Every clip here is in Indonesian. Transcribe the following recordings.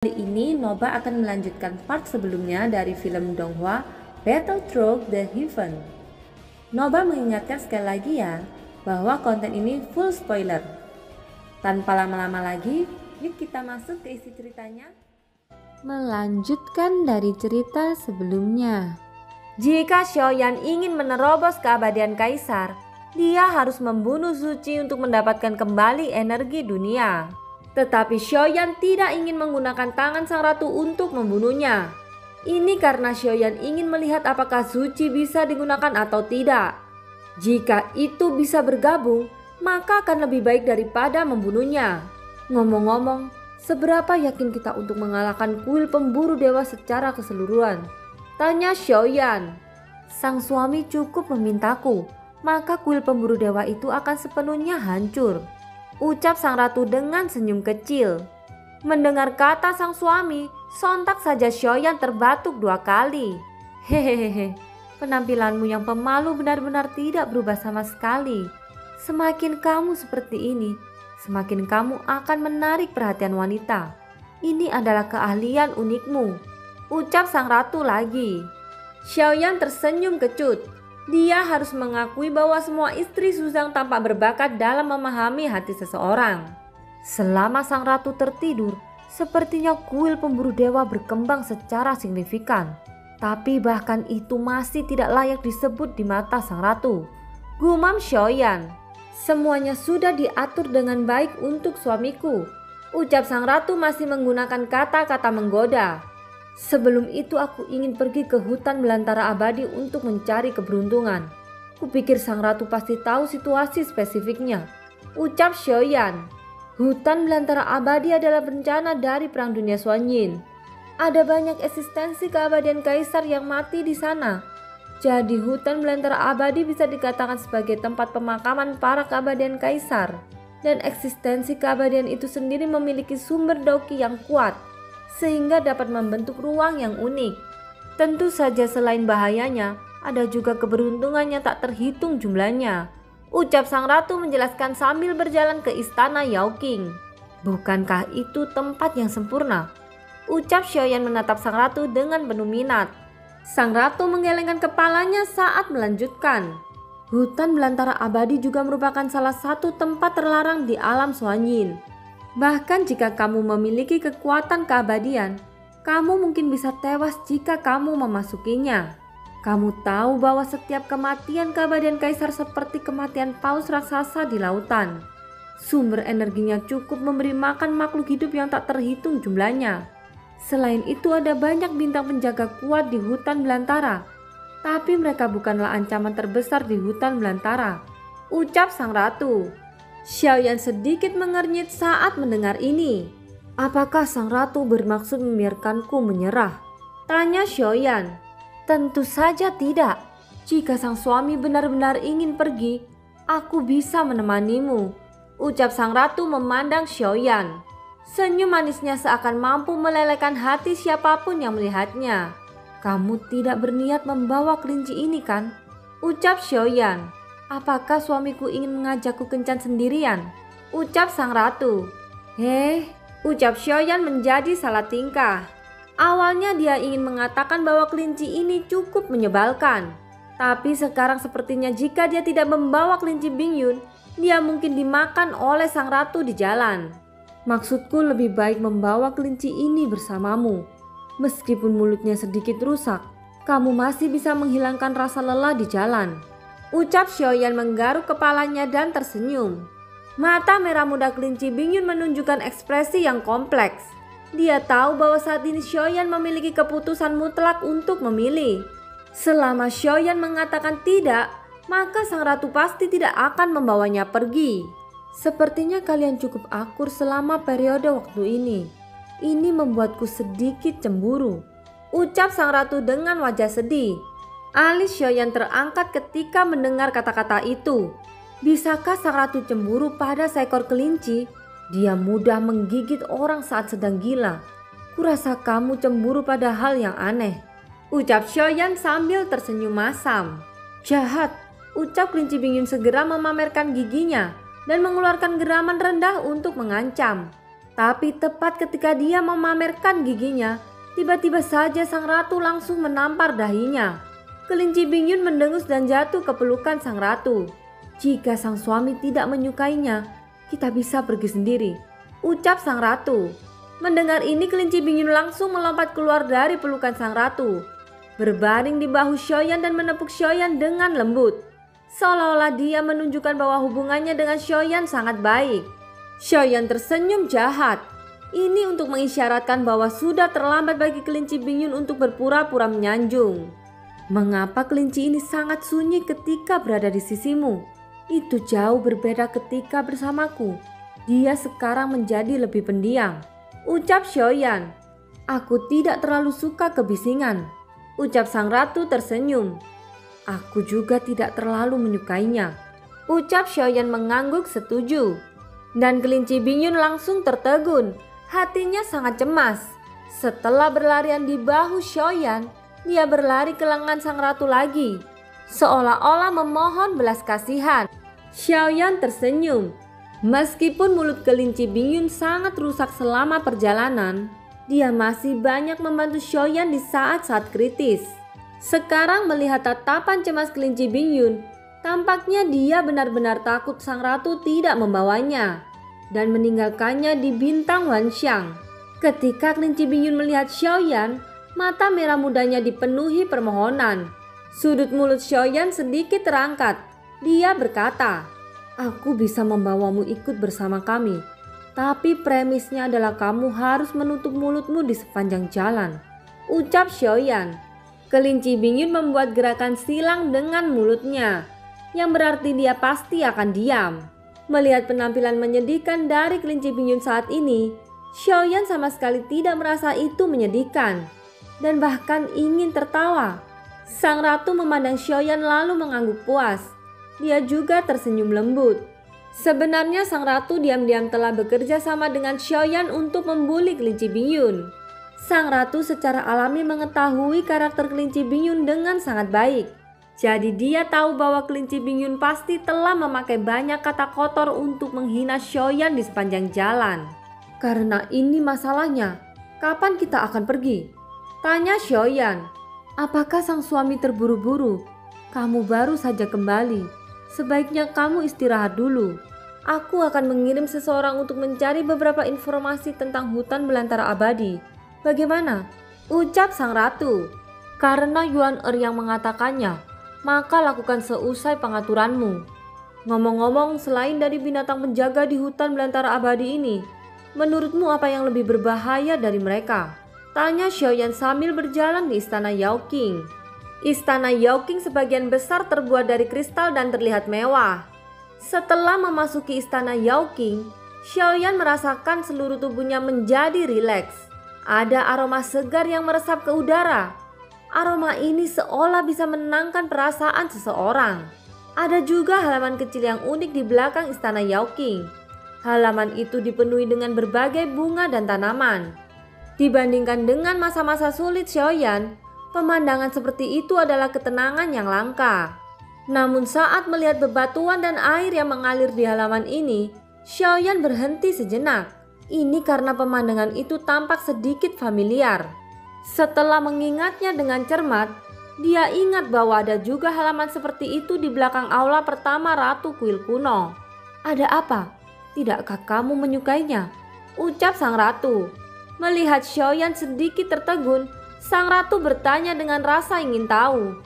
Kali ini Noba akan melanjutkan part sebelumnya dari film Donghua Battle Through the Heaven. Noba mengingatkan sekali lagi ya bahwa konten ini full spoiler. Tanpa lama-lama lagi, yuk kita masuk ke isi ceritanya. Melanjutkan dari cerita sebelumnya. Jika Xiaoyan ingin menerobos keabadian Kaisar, dia harus membunuh Suci untuk mendapatkan kembali energi dunia. Tetapi Xiaoyan tidak ingin menggunakan tangan sang ratu untuk membunuhnya. Ini karena Xiaoyan ingin melihat apakah Suci bisa digunakan atau tidak. Jika itu bisa bergabung, maka akan lebih baik daripada membunuhnya. Ngomong-ngomong, seberapa yakin kita untuk mengalahkan kuil pemburu dewa secara keseluruhan? Tanya Xiaoyan. Sang suami cukup memintaku, maka kuil pemburu dewa itu akan sepenuhnya hancur, ucap sang ratu dengan senyum kecil. Mendengar kata sang suami, sontak saja Xiaoyan terbatuk 2 kali. Hehehe, penampilanmu yang pemalu benar-benar tidak berubah sama sekali. Semakin kamu seperti ini, semakin kamu akan menarik perhatian wanita. Ini adalah keahlian unikmu, ucap sang ratu lagi. Xiaoyan tersenyum kecut. Dia harus mengakui bahwa semua istri Suzang tampak berbakat dalam memahami hati seseorang. Selama sang ratu tertidur, sepertinya kuil pemburu dewa berkembang secara signifikan. Tapi bahkan itu masih tidak layak disebut di mata sang ratu, gumam Xiaoyan. Semuanya sudah diatur dengan baik untuk suamiku, ucap sang ratu masih menggunakan kata-kata menggoda. Sebelum itu aku ingin pergi ke hutan belantara abadi untuk mencari keberuntungan. Kupikir sang ratu pasti tahu situasi spesifiknya, ucap Xiaoyan. Hutan belantara abadi adalah bencana dari Perang Dunia Xuanyin. Ada banyak eksistensi keabadian kaisar yang mati di sana. Jadi hutan belantara abadi bisa dikatakan sebagai tempat pemakaman para keabadian kaisar. Dan eksistensi keabadian itu sendiri memiliki sumber dauqi yang kuat, sehingga dapat membentuk ruang yang unik. Tentu saja selain bahayanya, ada juga keberuntungan yang tak terhitung jumlahnya, ucap sang ratu menjelaskan sambil berjalan ke istana Yaoqing. Bukankah itu tempat yang sempurna? Ucap Xiaoyan menatap sang ratu dengan penuh minat. Sang ratu menggelengkan kepalanya saat melanjutkan. Hutan belantara abadi juga merupakan salah satu tempat terlarang di alam Xuanyin. Bahkan jika kamu memiliki kekuatan keabadian, kamu mungkin bisa tewas jika kamu memasukinya. Kamu tahu bahwa setiap kematian keabadian kaisar seperti kematian paus raksasa di lautan. Sumber energinya cukup memberi makan makhluk hidup yang tak terhitung jumlahnya. Selain itu ada banyak bintang penjaga kuat di hutan belantara. Tapi mereka bukanlah ancaman terbesar di hutan belantara, ucap sang ratu. Xiaoyan sedikit mengernyit saat mendengar ini. Apakah sang ratu bermaksud membiarkanku menyerah? Tanya Xiaoyan. Tentu saja tidak. Jika sang suami benar-benar ingin pergi, aku bisa menemanimu, ucap sang ratu memandang Xiaoyan. Senyum manisnya seakan mampu melelehkan hati siapapun yang melihatnya. Kamu tidak berniat membawa kelinci ini kan? Ucap Xiaoyan. Apakah suamiku ingin mengajakku kencan sendirian? Ucap sang ratu. Ucap Xiaoyan menjadi salah tingkah. Awalnya dia ingin mengatakan bahwa kelinci ini cukup menyebalkan. Tapi sekarang sepertinya jika dia tidak membawa kelinci Bingyun, dia mungkin dimakan oleh sang ratu di jalan. Maksudku lebih baik membawa kelinci ini bersamamu. Meskipun mulutnya sedikit rusak, kamu masih bisa menghilangkan rasa lelah di jalan, ucap Xiaoyan menggaruk kepalanya dan tersenyum. Mata merah muda kelinci Bingyun menunjukkan ekspresi yang kompleks. Dia tahu bahwa saat ini Xiaoyan memiliki keputusan mutlak untuk memilih. Selama Xiaoyan mengatakan tidak, maka sang ratu pasti tidak akan membawanya pergi. Sepertinya kalian cukup akur selama periode waktu ini. Ini membuatku sedikit cemburu, ucap sang ratu dengan wajah sedih. Alis Xiaoyan terangkat ketika mendengar kata-kata itu. Bisakah sang ratu cemburu pada seekor kelinci? Dia mudah menggigit orang saat sedang gila. Kurasa kamu cemburu pada hal yang aneh, ucap Xiaoyan sambil tersenyum masam. Jahat, ucap kelinci Bingyun segera memamerkan giginya dan mengeluarkan geraman rendah untuk mengancam. Tapi tepat ketika dia memamerkan giginya, tiba-tiba saja sang ratu langsung menampar dahinya. Kelinci Bingyun mendengus dan jatuh ke pelukan sang ratu. "Jika sang suami tidak menyukainya, kita bisa pergi sendiri," ucap sang ratu. Mendengar ini, Kelinci Bingyun langsung melompat keluar dari pelukan sang ratu, berbaring di bahu Xiaoyan dan menepuk Xiaoyan dengan lembut, seolah-olah dia menunjukkan bahwa hubungannya dengan Xiaoyan sangat baik. Xiaoyan tersenyum jahat. Ini untuk mengisyaratkan bahwa sudah terlambat bagi Kelinci Bingyun untuk berpura-pura menyanjung. "Mengapa kelinci ini sangat sunyi ketika berada di sisimu? Itu jauh berbeda ketika bersamaku. Dia sekarang menjadi lebih pendiam," ucap Xiaoyan. "Aku tidak terlalu suka kebisingan," ucap sang ratu tersenyum. "Aku juga tidak terlalu menyukainya," ucap Xiaoyan mengangguk setuju. Dan Kelinci Bingyun langsung tertegun. Hatinya sangat cemas. Setelah berlarian di bahu Xiaoyan, dia berlari ke lengan sang ratu lagi, seolah-olah memohon belas kasihan. Xiaoyan tersenyum. Meskipun mulut Kelinci Bingyun sangat rusak selama perjalanan, dia masih banyak membantu Xiaoyan di saat-saat kritis. Sekarang melihat tatapan cemas Kelinci Bingyun, tampaknya dia benar-benar takut sang ratu tidak membawanya dan meninggalkannya di bintang Wanxiang. Ketika Kelinci Bingyun melihat Xiaoyan, mata merah mudanya dipenuhi permohonan. Sudut mulut Xiaoyan sedikit terangkat. Dia berkata, "Aku bisa membawamu ikut bersama kami, tapi premisnya adalah kamu harus menutup mulutmu di sepanjang jalan," ucap Xiaoyan. Kelinci Bingyun membuat gerakan silang dengan mulutnya, yang berarti dia pasti akan diam. Melihat penampilan menyedihkan dari Kelinci Bingyun saat ini, Xiaoyan sama sekali tidak merasa itu menyedihkan dan bahkan ingin tertawa. Sang ratu memandang Xiaoyan lalu mengangguk puas. Dia juga tersenyum lembut. Sebenarnya sang ratu diam-diam telah bekerja sama dengan Xiaoyan untuk membuli Kelinci Bingyun. Sang ratu secara alami mengetahui karakter Kelinci Bingyun dengan sangat baik. Jadi dia tahu bahwa Kelinci Bingyun pasti telah memakai banyak kata kotor untuk menghina Xiaoyan di sepanjang jalan. "Karena ini masalahnya, kapan kita akan pergi?" tanya Xiaoyan. "Apakah sang suami terburu-buru? Kamu baru saja kembali. Sebaiknya kamu istirahat dulu. Aku akan mengirim seseorang untuk mencari beberapa informasi tentang hutan belantara abadi. Bagaimana?" ucap sang ratu. "Karena Yuan yang mengatakannya, maka lakukan seusai pengaturanmu. Ngomong-ngomong, selain dari binatang penjaga di hutan belantara abadi ini, menurutmu apa yang lebih berbahaya dari mereka?" tanya Xiaoyan sambil berjalan di istana Yao Qing. Istana Yao Qing sebagian besar terbuat dari kristal dan terlihat mewah. Setelah memasuki istana Yao Qing, Xiaoyan merasakan seluruh tubuhnya menjadi rileks. Ada aroma segar yang meresap ke udara. Aroma ini seolah bisa menenangkan perasaan seseorang. Ada juga halaman kecil yang unik di belakang istana Yao Qing. Halaman itu dipenuhi dengan berbagai bunga dan tanaman. Dibandingkan dengan masa-masa sulit Xiaoyan, pemandangan seperti itu adalah ketenangan yang langka. Namun saat melihat bebatuan dan air yang mengalir di halaman ini, Xiaoyan berhenti sejenak. Ini karena pemandangan itu tampak sedikit familiar. Setelah mengingatnya dengan cermat, dia ingat bahwa ada juga halaman seperti itu di belakang aula pertama Ratu Kuil Kuno. "Ada apa? Tidakkah kamu menyukainya?" ucap sang ratu. Melihat Xiaoyan sedikit tertegun, sang ratu bertanya dengan rasa ingin tahu.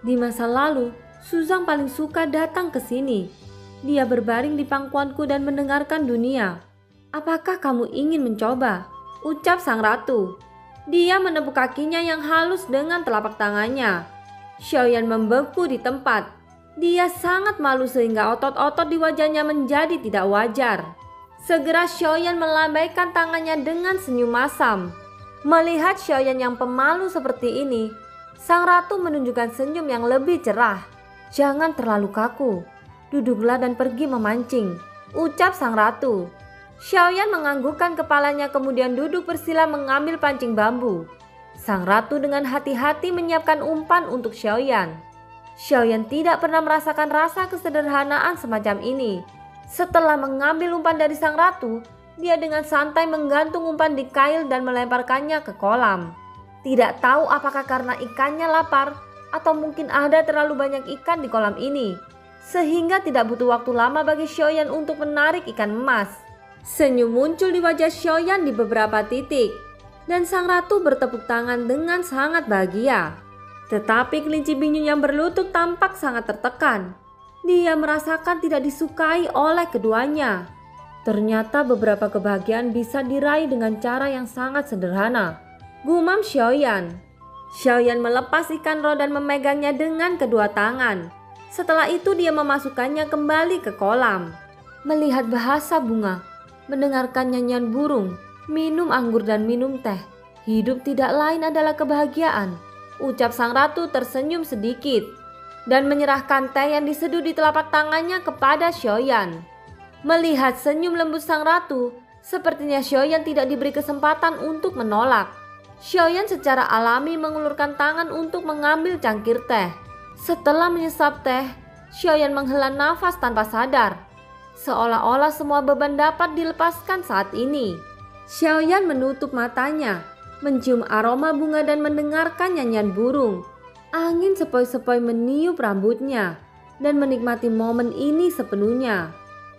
"Di masa lalu, Suzang paling suka datang ke sini. Dia berbaring di pangkuanku dan mendengarkan dunia. Apakah kamu ingin mencoba?" ucap sang ratu. Dia menepuk kakinya yang halus dengan telapak tangannya. Xiaoyan membeku di tempat. Dia sangat malu sehingga otot-otot di wajahnya menjadi tidak wajar. Segera Xiaoyan melambaikan tangannya dengan senyum masam. Melihat Xiaoyan yang pemalu seperti ini, sang ratu menunjukkan senyum yang lebih cerah. "Jangan terlalu kaku. Duduklah dan pergi memancing," ucap sang ratu. Xiaoyan menganggukkan kepalanya kemudian duduk bersila mengambil pancing bambu. Sang ratu dengan hati-hati menyiapkan umpan untuk Xiaoyan. Xiaoyan tidak pernah merasakan rasa kesederhanaan semacam ini. Setelah mengambil umpan dari sang ratu, dia dengan santai menggantung umpan di kail dan melemparkannya ke kolam. Tidak tahu apakah karena ikannya lapar atau mungkin ada terlalu banyak ikan di kolam ini, sehingga tidak butuh waktu lama bagi Xiaoyan untuk menarik ikan emas. Senyum muncul di wajah Xiaoyan di beberapa titik, dan sang ratu bertepuk tangan dengan sangat bahagia. Tetapi kelinci bingung yang berlutut tampak sangat tertekan. Dia merasakan tidak disukai oleh keduanya. Ternyata beberapa kebahagiaan bisa diraih dengan cara yang sangat sederhana, gumam Xiaoyan. Xiaoyan melepas ikan roh dan memegangnya dengan kedua tangan. Setelah itu dia memasukkannya kembali ke kolam. Melihat bahasa bunga, mendengarkan nyanyian burung, minum anggur dan minum teh, hidup tidak lain adalah kebahagiaan, ucap sang ratu tersenyum sedikit dan menyerahkan teh yang diseduh di telapak tangannya kepada Xiaoyan. Melihat senyum lembut sang ratu, sepertinya Xiaoyan tidak diberi kesempatan untuk menolak. Xiaoyan secara alami mengulurkan tangan untuk mengambil cangkir teh. Setelah menyesap teh, Xiaoyan menghela nafas tanpa sadar. Seolah-olah semua beban dapat dilepaskan saat ini. Xiaoyan menutup matanya, mencium aroma bunga dan mendengarkan nyanyian burung. Angin sepoi-sepoi meniup rambutnya dan menikmati momen ini sepenuhnya.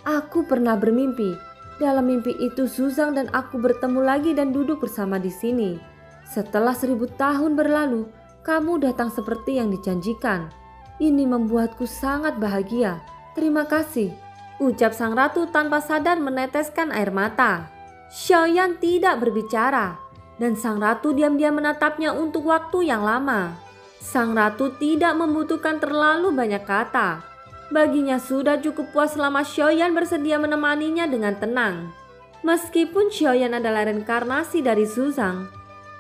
Aku pernah bermimpi. Dalam mimpi itu Zuzang dan aku bertemu lagi dan duduk bersama di sini. Setelah 1000 tahun berlalu, kamu datang seperti yang dijanjikan. Ini membuatku sangat bahagia. Terima kasih, ucap sang ratu tanpa sadar meneteskan air mata. Xiaoyan tidak berbicara dan sang ratu diam-diam menatapnya untuk waktu yang lama. Sang ratu tidak membutuhkan terlalu banyak kata. Baginya sudah cukup puas selama Xiaoyan bersedia menemaninya dengan tenang. Meskipun Xiaoyan adalah reinkarnasi dari Zuzang,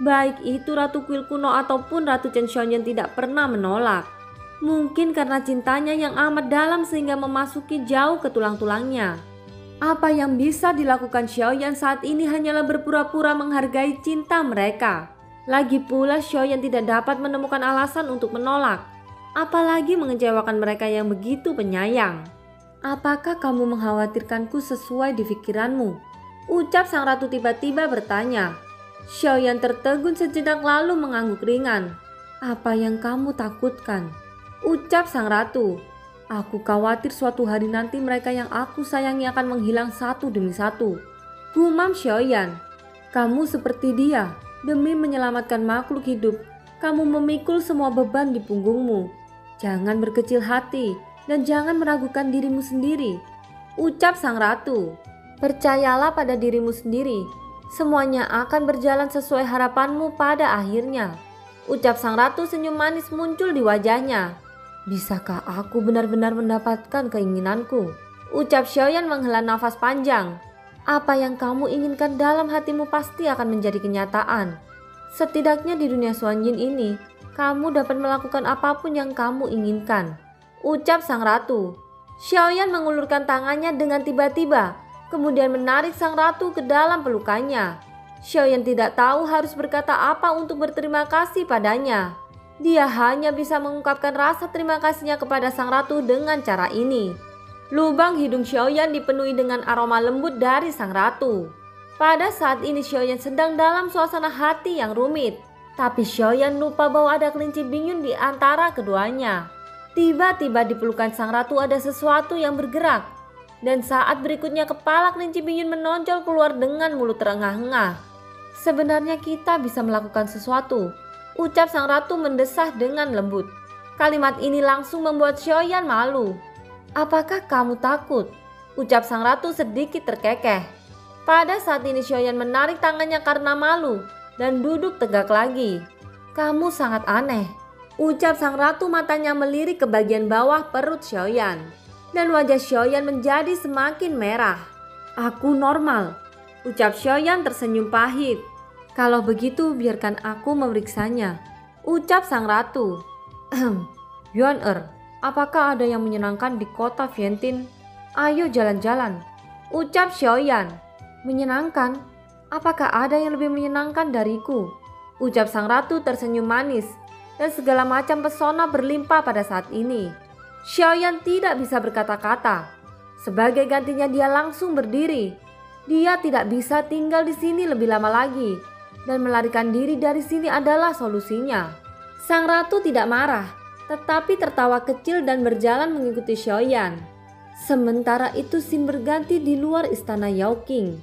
baik itu Ratu Kuil Kuno ataupun Ratu Chen Xiaoyan tidak pernah menolak. Mungkin karena cintanya yang amat dalam sehingga memasuki jauh ke tulang-tulangnya. Apa yang bisa dilakukan Xiaoyan saat ini hanyalah berpura-pura menghargai cinta mereka. Lagi pula Xiaoyan tidak dapat menemukan alasan untuk menolak. Apalagi mengecewakan mereka yang begitu penyayang. Apakah kamu mengkhawatirkanku sesuai di pikiranmu? Ucap sang ratu tiba-tiba bertanya. Xiaoyan tertegun sejenak lalu mengangguk ringan. Apa yang kamu takutkan? Ucap sang ratu. Aku khawatir suatu hari nanti mereka yang aku sayangi akan menghilang satu demi satu. Gumam Xiaoyan. Kamu seperti dia. Demi menyelamatkan makhluk hidup, kamu memikul semua beban di punggungmu. Jangan berkecil hati dan jangan meragukan dirimu sendiri, ucap sang ratu. Percayalah pada dirimu sendiri, semuanya akan berjalan sesuai harapanmu pada akhirnya, ucap sang ratu. Senyum manis muncul di wajahnya. Bisakah aku benar-benar mendapatkan keinginanku? Ucap Xiaoyan menghela nafas panjang. Apa yang kamu inginkan dalam hatimu pasti akan menjadi kenyataan. Setidaknya di dunia Xuanyin ini, kamu dapat melakukan apapun yang kamu inginkan, ucap sang ratu. Xiaoyan mengulurkan tangannya dengan tiba-tiba, kemudian menarik sang ratu ke dalam pelukannya. Xiaoyan tidak tahu harus berkata apa untuk berterima kasih padanya. Dia hanya bisa mengungkapkan rasa terima kasihnya kepada sang ratu dengan cara ini. Lubang hidung Xiaoyan dipenuhi dengan aroma lembut dari sang ratu. Pada saat ini Xiaoyan sedang dalam suasana hati yang rumit. Tapi Xiaoyan lupa bahwa ada kelinci bingung di antara keduanya. Tiba-tiba di pelukan sang ratu ada sesuatu yang bergerak. Dan saat berikutnya kepala kelinci bingung menonjol keluar dengan mulut terengah-engah. Sebenarnya kita bisa melakukan sesuatu, ucap sang ratu mendesah dengan lembut. Kalimat ini langsung membuat Xiaoyan malu. Apakah kamu takut? Ucap sang ratu sedikit terkekeh. Pada saat ini Xiaoyan menarik tangannya karena malu dan duduk tegak lagi. Kamu sangat aneh, ucap sang ratu matanya melirik ke bagian bawah perut Xiaoyan. Dan wajah Xiaoyan menjadi semakin merah. Aku normal, ucap Xiaoyan tersenyum pahit. Kalau begitu biarkan aku memeriksanya, ucap sang ratu. Yuan apakah ada yang menyenangkan di kota Vientiane? Ayo jalan-jalan, ucap Xiaoyan. Menyenangkan? Apakah ada yang lebih menyenangkan dariku? Ucap sang ratu tersenyum manis dan segala macam pesona berlimpah pada saat ini. Xiaoyan tidak bisa berkata-kata. Sebagai gantinya dia langsung berdiri. Dia tidak bisa tinggal di sini lebih lama lagi, dan melarikan diri dari sini adalah solusinya. Sang ratu tidak marah, tetapi tertawa kecil dan berjalan mengikuti Xiaoyan. Sementara itu scene berganti di luar istana Yao Qing.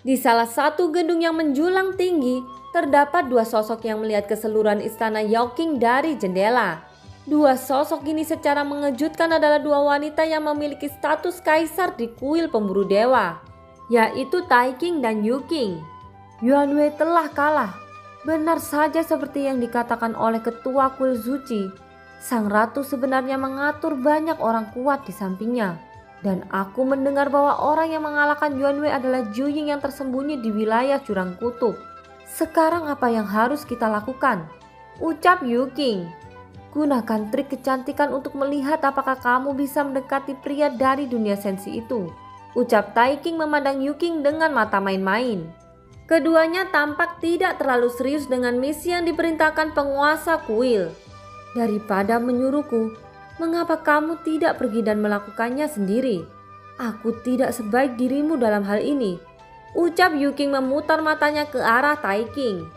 Di salah satu gedung yang menjulang tinggi, terdapat dua sosok yang melihat keseluruhan istana Yao Qing dari jendela. Dua sosok ini secara mengejutkan adalah dua wanita yang memiliki status kaisar di kuil pemburu dewa, yaitu Tai Qing dan Yu Qing. Yuan Wei telah kalah. Benar saja seperti yang dikatakan oleh ketua kuil Zuci. Sang ratu sebenarnya mengatur banyak orang kuat di sampingnya. Dan aku mendengar bahwa orang yang mengalahkan Yuan Wei adalah Zhu Ying yang tersembunyi di wilayah jurang kutub. Sekarang apa yang harus kita lakukan? Ucap Yu Qing. Gunakan trik kecantikan untuk melihat apakah kamu bisa mendekati pria dari dunia sensi itu. Ucap Tai Qing memandang Yu Qing dengan mata main-main. Keduanya tampak tidak terlalu serius dengan misi yang diperintahkan penguasa kuil. Daripada menyuruhku, mengapa kamu tidak pergi dan melakukannya sendiri? Aku tidak sebaik dirimu dalam hal ini. Ucap Yu Qing memutar matanya ke arah Tai Qing.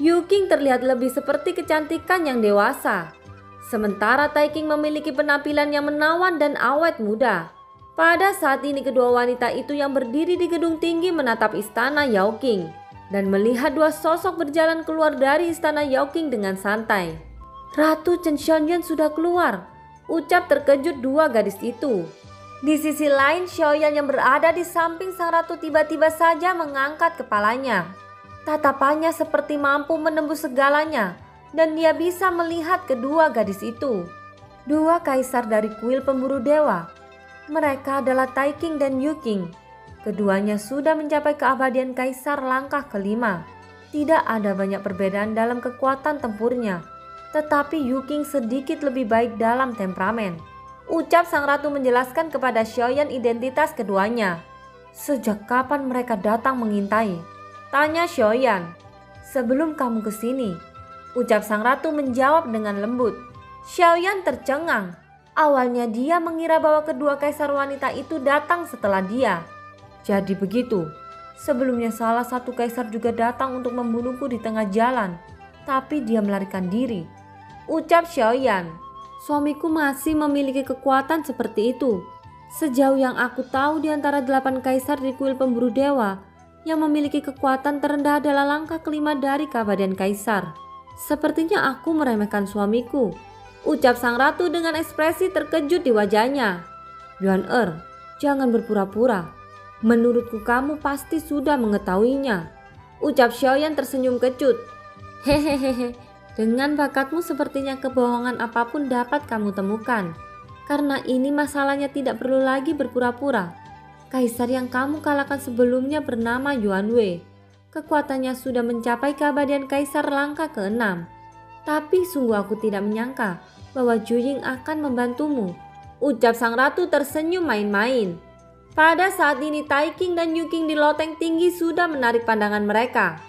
Yu Qing terlihat lebih seperti kecantikan yang dewasa. Sementara Tai Qing memiliki penampilan yang menawan dan awet muda. Pada saat ini kedua wanita itu yang berdiri di gedung tinggi menatap istana Yao Qing dan melihat dua sosok berjalan keluar dari istana Yao Qing dengan santai. Ratu Chen Xiaoyan sudah keluar, ucap terkejut dua gadis itu. Di sisi lain, Xiaoyan yang berada di samping sang ratu tiba-tiba saja mengangkat kepalanya. Tatapannya seperti mampu menembus segalanya dan dia bisa melihat kedua gadis itu. Dua kaisar dari kuil pemburu dewa. Mereka adalah Tai Qing dan Yu Qing. Keduanya sudah mencapai keabadian kaisar langkah kelima. Tidak ada banyak perbedaan dalam kekuatan tempurnya, tetapi Yu Qing sedikit lebih baik dalam temperamen. Ucap sang ratu menjelaskan kepada Xiaoyan identitas keduanya. Sejak kapan mereka datang mengintai? Tanya Xiaoyan. Sebelum kamu ke sini, ucap sang ratu menjawab dengan lembut. Xiaoyan tercengang. Awalnya dia mengira bahwa kedua kaisar wanita itu datang setelah dia. Jadi begitu. Sebelumnya salah satu kaisar juga datang untuk membunuhku di tengah jalan, tapi dia melarikan diri. Ucap Xiaoyan. Suamiku masih memiliki kekuatan seperti itu. Sejauh yang aku tahu di antara 8 kaisar di kuil pemburu dewa, yang memiliki kekuatan terendah adalah langkah kelima dari keabadian kaisar. Sepertinya aku meremehkan suamiku. Ucap sang ratu dengan ekspresi terkejut di wajahnya. Yuan jangan berpura-pura. Menurutku kamu pasti sudah mengetahuinya. Ucap Xiaoyan tersenyum kecut. Hehehe, dengan bakatmu sepertinya kebohongan apapun dapat kamu temukan. Karena ini masalahnya tidak perlu lagi berpura-pura. Kaisar yang kamu kalahkan sebelumnya bernama Yuan Wei. Kekuatannya sudah mencapai keabadian kaisar langkah ke-6. Tapi sungguh aku tidak menyangka bahwa Zhu Ying akan membantumu. Ucap sang ratu tersenyum main-main. Pada saat ini Tai Qing dan Yu Qing di loteng tinggi sudah menarik pandangan mereka.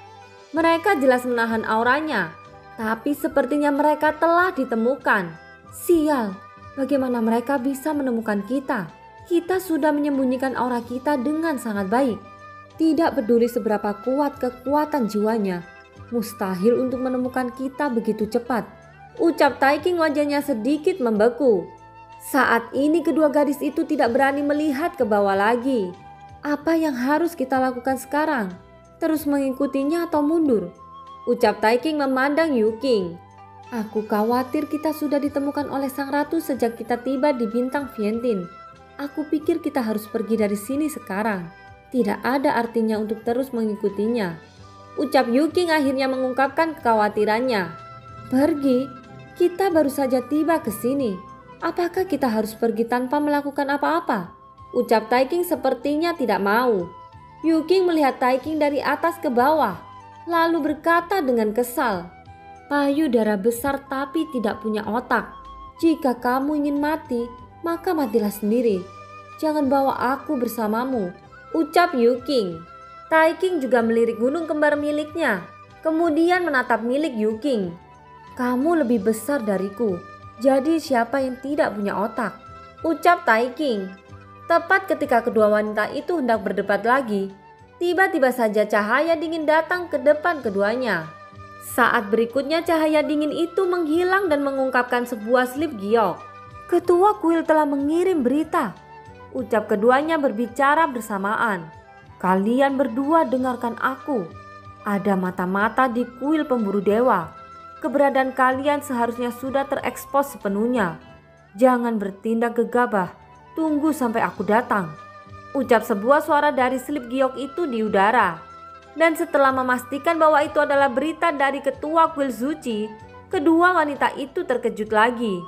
Mereka jelas menahan auranya, tapi sepertinya mereka telah ditemukan. Sial, bagaimana mereka bisa menemukan kita? Kita sudah menyembunyikan aura kita dengan sangat baik. Tidak peduli seberapa kuat kekuatan jiwanya, mustahil untuk menemukan kita begitu cepat. Ucap Tai Qing wajahnya sedikit membeku. Saat ini kedua gadis itu tidak berani melihat ke bawah lagi. Apa yang harus kita lakukan sekarang? Terus mengikutinya atau mundur? Ucap Tai Qing memandang Yu Qing. Aku khawatir kita sudah ditemukan oleh sang ratu sejak kita tiba di bintang Vientin. Aku pikir kita harus pergi dari sini sekarang. Tidak ada artinya untuk terus mengikutinya. Ucap Yu Qing akhirnya mengungkapkan kekhawatirannya. Pergi? Kita baru saja tiba ke sini. Apakah kita harus pergi tanpa melakukan apa-apa? Ucap Tai Qing sepertinya tidak mau. Yu Qing melihat Tai Qing dari atas ke bawah, lalu berkata dengan kesal. Payudara besar tapi tidak punya otak. Jika kamu ingin mati, maka matilah sendiri. Jangan bawa aku bersamamu. Ucap Yu Qing. Tai Qing juga melirik gunung kembar miliknya, kemudian menatap milik Yu Qing. Kamu lebih besar dariku, jadi siapa yang tidak punya otak? Ucap Tai Qing. Tepat ketika kedua wanita itu hendak berdebat lagi, Tiba-tiba saja cahaya dingin datang ke depan keduanya. Saat berikutnya cahaya dingin itu menghilang dan mengungkapkan sebuah slip giok. Ketua kuil telah mengirim berita. Ucap keduanya berbicara bersamaan. Kalian berdua dengarkan aku. Ada mata-mata di kuil pemburu dewa. Keberadaan kalian seharusnya sudah terekspos sepenuhnya. Jangan bertindak gegabah. Tunggu sampai aku datang. Ucap sebuah suara dari slip giok itu di udara. Dan setelah memastikan bahwa itu adalah berita dari ketua kuil Zuci, kedua wanita itu terkejut lagi.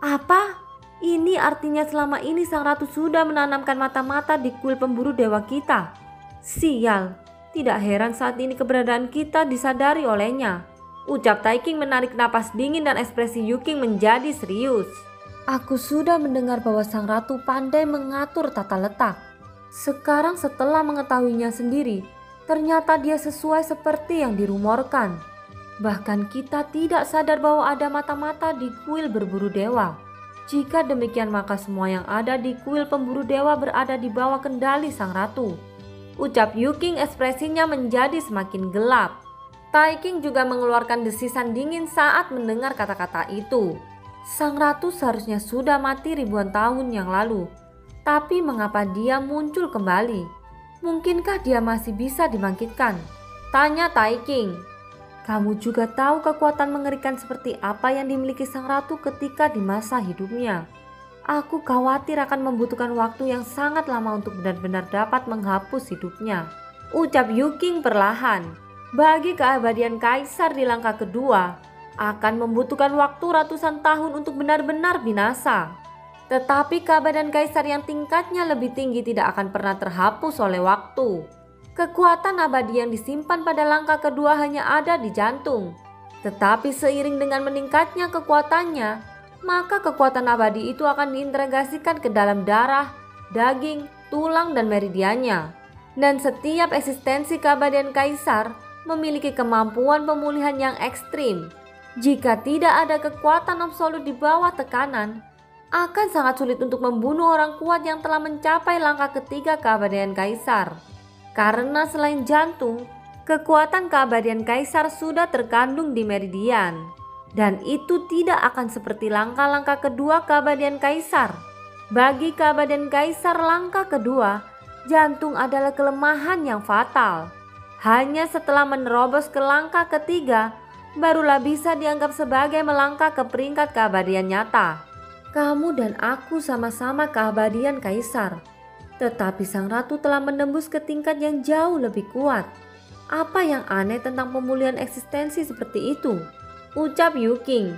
Apa? Ini artinya selama ini sang ratu sudah menanamkan mata-mata di kuil pemburu dewa kita. Sial, tidak heran saat ini keberadaan kita disadari olehnya. Ucap Taiking menarik napas dingin dan ekspresi Yuking menjadi serius. Aku sudah mendengar bahwa sang ratu pandai mengatur tata letak. Sekarang setelah mengetahuinya sendiri, ternyata dia sesuai seperti yang dirumorkan. Bahkan kita tidak sadar bahwa ada mata-mata di kuil berburu dewa. Jika demikian maka semua yang ada di kuil pemburu dewa berada di bawah kendali sang ratu. Ucap Yuking ekspresinya menjadi semakin gelap. Taiking juga mengeluarkan desisan dingin saat mendengar kata-kata itu. Sang ratu seharusnya sudah mati ribuan tahun yang lalu. Tapi mengapa dia muncul kembali? Mungkinkah dia masih bisa dibangkitkan? Tanya Taiking. Kamu juga tahu kekuatan mengerikan seperti apa yang dimiliki sang ratu ketika di masa hidupnya. Aku khawatir akan membutuhkan waktu yang sangat lama untuk benar-benar dapat menghapus hidupnya. Ucap Yuking perlahan. Bagi keabadian kaisar di langkah kedua, akan membutuhkan waktu ratusan tahun untuk benar-benar binasa. Tetapi keabadian kaisar yang tingkatnya lebih tinggi tidak akan pernah terhapus oleh waktu. Kekuatan abadi yang disimpan pada langkah kedua hanya ada di jantung. Tetapi seiring dengan meningkatnya kekuatannya, maka kekuatan abadi itu akan diintegrasikan ke dalam darah, daging, tulang, dan meridiannya. Dan setiap eksistensi keabadian kaisar memiliki kemampuan pemulihan yang ekstrim. Jika tidak ada kekuatan absolut di bawah tekanan, akan sangat sulit untuk membunuh orang kuat yang telah mencapai langkah ketiga keabadian kaisar. Karena selain jantung, kekuatan keabadian kaisar sudah terkandung di meridian. Dan itu tidak akan seperti langkah-langkah kedua keabadian kaisar. Bagi keabadian kaisar langkah kedua, jantung adalah kelemahan yang fatal. Hanya setelah menerobos ke langkah ketiga, barulah bisa dianggap sebagai melangkah ke peringkat keabadian nyata. Kamu dan aku sama-sama keabadian kaisar. Tetapi sang ratu telah menembus ke tingkat yang jauh lebih kuat. Apa yang aneh tentang pemulihan eksistensi seperti itu? Ucap Yuking.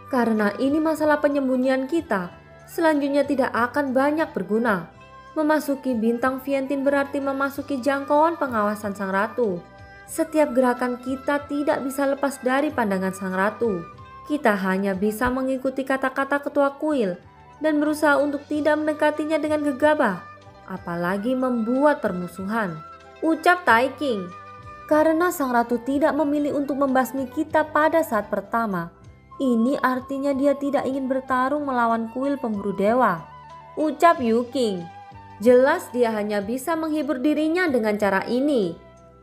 Karena ini masalah penyembunyian kita, selanjutnya tidak akan banyak berguna. Memasuki bintang Vientin berarti memasuki jangkauan pengawasan sang ratu. Setiap gerakan kita tidak bisa lepas dari pandangan sang ratu. Kita hanya bisa mengikuti kata-kata ketua kuil dan berusaha untuk tidak mendekatinya dengan gegabah. Apalagi membuat permusuhan. Ucap Taiking. Karena sang ratu tidak memilih untuk membasmi kita pada saat pertama, ini artinya dia tidak ingin bertarung melawan kuil pemburu dewa. Ucap Yuking. Jelas dia hanya bisa menghibur dirinya dengan cara ini.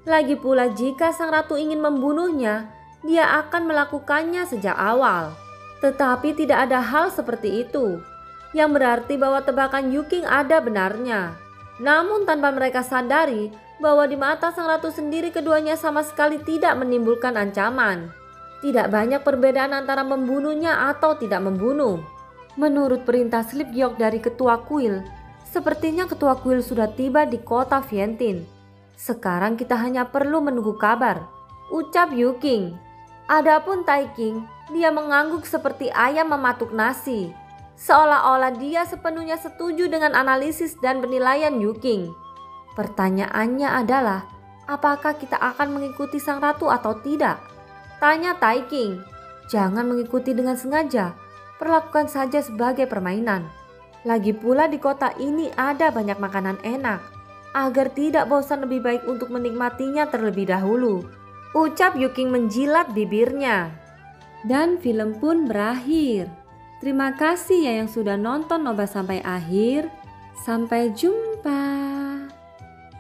Lagi pula jika sang ratu ingin membunuhnya, dia akan melakukannya sejak awal. Tetapi tidak ada hal seperti itu, yang berarti bahwa tebakan Yuking ada benarnya. Namun tanpa mereka sadari bahwa di mata sang ratu sendiri keduanya sama sekali tidak menimbulkan ancaman. Tidak banyak perbedaan antara membunuhnya atau tidak membunuh. Menurut perintah slip giok dari ketua kuil, sepertinya ketua kuil sudah tiba di kota Vientin. Sekarang kita hanya perlu menunggu kabar. Ucap Yuking. Adapun Taiking, dia mengangguk seperti ayam mematuk nasi. Seolah-olah dia sepenuhnya setuju dengan analisis dan penilaian Yuking. Pertanyaannya adalah, apakah kita akan mengikuti sang ratu atau tidak? Tanya Taiking. Jangan mengikuti dengan sengaja, perlakukan saja sebagai permainan. Lagi pula di kota ini ada banyak makanan enak. Agar tidak bosan lebih baik untuk menikmatinya terlebih dahulu. Ucap Yuking menjilat bibirnya. Dan film pun berakhir. Terima kasih ya yang sudah nonton Nobas sampai akhir. Sampai jumpa.